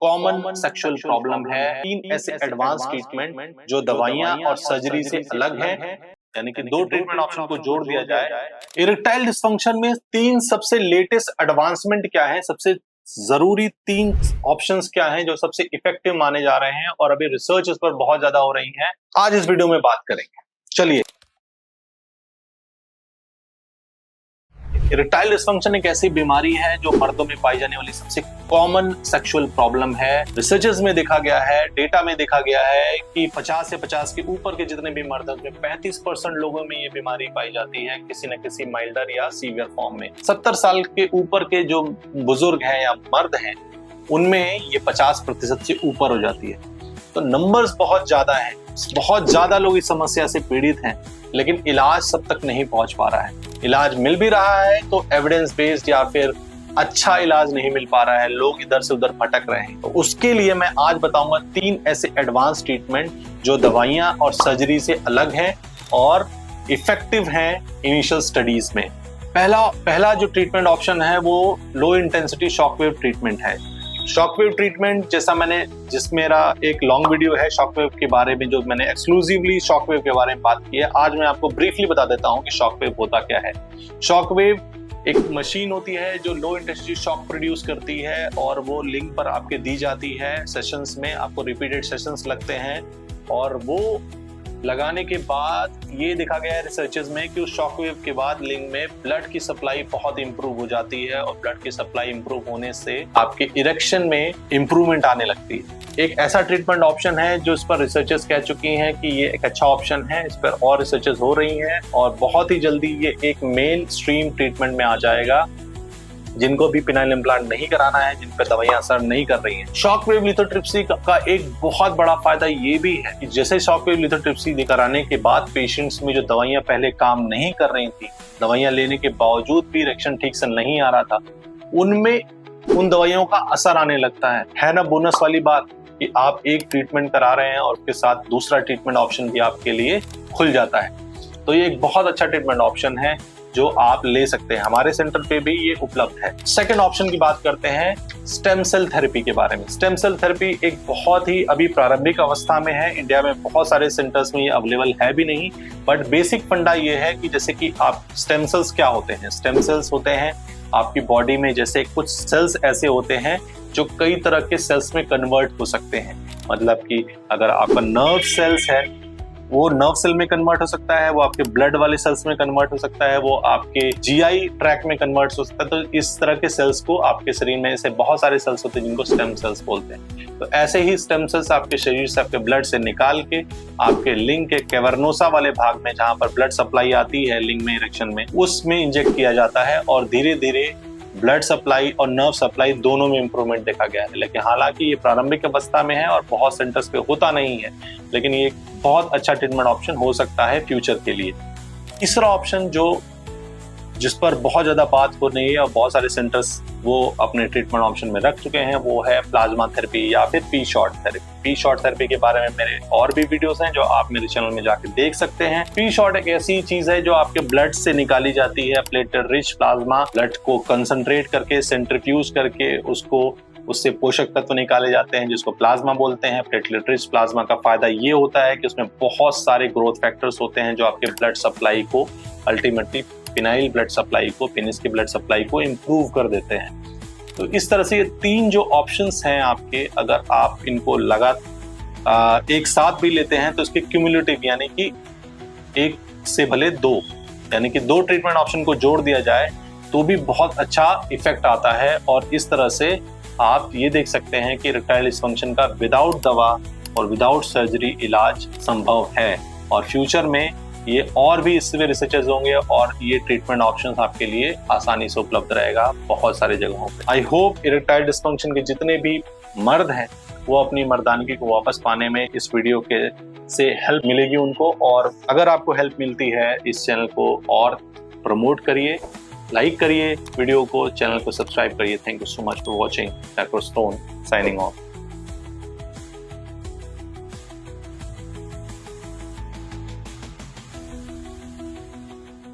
Common sexual problem है। 3 ऐसे advance treatment जो दवाइयां और सर्जरी से अलग हैं, यानी कि 2 ट्रीटमेंट ऑप्शन को जोड़ दिया जाए। इरेक्टाइल डिस्फंक्शन में 3 सबसे लेटेस्ट एडवांसमेंट क्या है, सबसे जरूरी 3 ऑप्शंस क्या हैं जो सबसे इफेक्टिव माने जा रहे हैं और अभी रिसर्च इस पर बहुत ज्यादा हो रही है, आज इस वीडियो में बात करेंगे। चलिए, इरेक्टाइल डिस्फंक्शन एक ऐसी बीमारी है जो मर्दों में पाई जाने वाली सबसे कॉमन सेक्सुअल प्रॉब्लम है। रिसर्चेस में देखा गया है, डेटा में देखा गया है कि 50 से 50 के ऊपर के जितने भी मर्द हैं 35% लोगों में ये बीमारी पाई जाती है, किसी न किसी माइल्डर या सीवियर फॉर्म में। 70 साल के ऊपर के जो बुजुर्ग हैं या मर्द हैं उनमें ये 50% से ऊपर हो जाती है। तो नंबर्स बहुत ज्यादा हैं, बहुत ज्यादा लोग इस समस्या से पीड़ित हैं, लेकिन इलाज सब तक नहीं पहुंच पा रहा है। इलाज मिल भी रहा है तो एविडेंस बेस्ड या फिर अच्छा इलाज नहीं मिल पा रहा है, लोग इधर से उधर भटक रहे हैं। तो उसके लिए मैं आज बताऊंगा 3 ऐसे एडवांस ट्रीटमेंट जो दवाइयां और सर्जरी से अलग हैं और इफेक्टिव हैं इनिशियल स्टडीज में। पहला जो ट्रीटमेंट ऑप्शन है वो लो इंटेंसिटी शॉकवेव ट्रीटमेंट है। शॉकवेव ट्रीटमेंट जैसा मेरा एक लॉन्ग वीडियो है शॉकवेव के बारे में, जो मैंने एक्सक्लूसिवली शॉकवेव के बारे में बात की है। आज मैं आपको ब्रीफली बता देता हूं कि शॉकवेव होता क्या है। शॉकवेव एक मशीन होती है जो लो इंटेंसिटी शॉक प्रोड्यूस करती है और वो लिंक पर आपके दी जाती है। सेशंस में आपको रिपीटेड सेशंस लगते हैं और वो लगाने के बाद ये देखा गया है रिसर्चेस में कि उस शॉकवेव के बाद लिंग में ब्लड की सप्लाई बहुत इंप्रूव हो जाती है और ब्लड की सप्लाई इंप्रूव होने से आपके इरेक्शन में इंप्रूवमेंट आने लगती है। एक ऐसा ट्रीटमेंट ऑप्शन है जो इस पर रिसर्चेस कह चुकी हैं कि ये एक अच्छा ऑप्शन है। इस पर और रिसर्चेस हो रही हैं और बहुत ही जल्दी ये एक मेन स्ट्रीम ट्रीटमेंट में आ जाएगा। जिनको भी पिनाइल इम्प्लांट नहीं कराना है, जिन पर दवाइयां असर नहीं कर रही हैं। शॉकवेव लिथोट्रिप्सी का एक बहुत बड़ा फायदा ये भी है कि जैसे शॉकवेव लिथोट्रिप्सी कराने के बाद पेशेंट्स में जो दवाइयां पहले काम नहीं कर रही थी, दवाइयां लेने के बावजूद भी इरेक्शन ठीक से नहीं आ रहा था, उनमें उन दवाइयों का असर आने लगता है ना। बोनस वाली बात कि आप एक ट्रीटमेंट करा रहे हैं और उसके साथ दूसरा ट्रीटमेंट ऑप्शन भी आपके लिए खुल जाता है। तो ये एक बहुत अच्छा ट्रीटमेंट ऑप्शन है जो आप ले सकते हैं। हमारे सेंटर पे भी ये उपलब्ध है। सेकंड ऑप्शन की बात करते हैं स्टेम सेल थेरेपी के बारे में। स्टेम सेल थेरेपी एक बहुत ही अभी प्रारंभिक अवस्था में है। इंडिया में बहुत सारे सेंटर्स में ये अवेलेबल है भी नहीं, बट बेसिक फंडा ये है कि जैसे कि आप स्टेम सेल्स क्या होते हैं। स्टेम सेल्स होते हैं आपकी बॉडी में जैसे कुछ सेल्स ऐसे होते हैं जो कई तरह के सेल्स में कन्वर्ट हो सकते हैं। मतलब कि अगर आपका नर्व सेल्स है वो नर्व सेल में कन्वर्ट हो सकता है, वो आपके ब्लड वाले सेल्स में कन्वर्ट हो सकता है, वो आपके जीआई ट्रैक में कन्वर्ट हो सकता है। तो इस तरह के सेल्स को आपके शरीर में ऐसे बहुत सारे सेल्स होते हैं जिनको स्टेम सेल्स बोलते हैं। तो ऐसे ही स्टेम सेल्स आपके शरीर से आपके ब्लड से निकाल के आपके लिंग के कैवर्नोसा वाले भाग में जहां पर ब्लड सप्लाई आती है लिंग में इरेक्शन में, उसमें इंजेक्ट किया जाता है और धीरे धीरे ब्लड सप्लाई और नर्व सप्लाई दोनों में इंप्रूवमेंट देखा गया है। लेकिन हालांकि ये प्रारंभिक अवस्था में है और बहुत सेंटर्स पे होता नहीं है, लेकिन ये बहुत अच्छा ट्रीटमेंट ऑप्शन हो सकता है फ्यूचर के लिए। तीसरा ऑप्शन जिस पर बहुत ज्यादा बात हो रही है और बहुत सारे सेंटर्स वो अपने ट्रीटमेंट ऑप्शन में रख चुके हैं, वो है प्लाज्मा थेरेपी या फिर P shot therapy. P shot therapy के बारे में मेरे और भी वीडियोस हैं जो आप मेरे चैनल में जाकर देख सकते हैं। पी शॉट एक ऐसी चीज है जो आपके ब्लड से निकाली जाती है। प्लेटलेट रिच प्लाज्मा, ब्लड को कंसंट्रेट करके सेंट्रीफ्यूज करके उससे पोषक तत्व निकाले जाते हैं जिसको प्लाज्मा बोलते हैं। प्लेटलेट रिच प्लाज्मा का फायदा ये होता है कि उसमें बहुत सारे ग्रोथ फैक्टर्स होते हैं जो आपके ब्लड सप्लाई को अल्टीमेटली पिनाइल ब्लड सप्लाई को, पेनिस की ब्लड सप्लाई को इम्प्रूव कर देते हैं। तो इस तरह से ये 3 जो ऑप्शंस हैं आपके, अगर आप इनको एक साथ भी लेते हैं तो इसके क्यूमुलेटिव यानी कि 1 से भले 2 यानी कि 2 ट्रीटमेंट ऑप्शन को जोड़ दिया जाए तो भी बहुत अच्छा इफेक्ट आता है। और इस तरह से आप ये देख सकते हैं कि इरेक्टाइल डिस्फंक्शन का विदाउट दवा और विदाउट सर्जरी इलाज संभव है और फ्यूचर में ये और भी इसमें रिसर्चेस होंगे और ये ट्रीटमेंट ऑप्शंस आपके लिए आसानी से उपलब्ध रहेगा बहुत सारे जगहों पे। आई होप इरेक्टाइल डिस्फंक्शन के जितने भी मर्द हैं वो अपनी मर्दानगी को वापस पाने में इस वीडियो से हेल्प मिलेगी उनको। और अगर आपको हेल्प मिलती है इस चैनल को और प्रमोट करिए, लाइक करिए वीडियो को, चैनल को सब्सक्राइब करिए। Thank you so much for watching. Doctor stone signing off.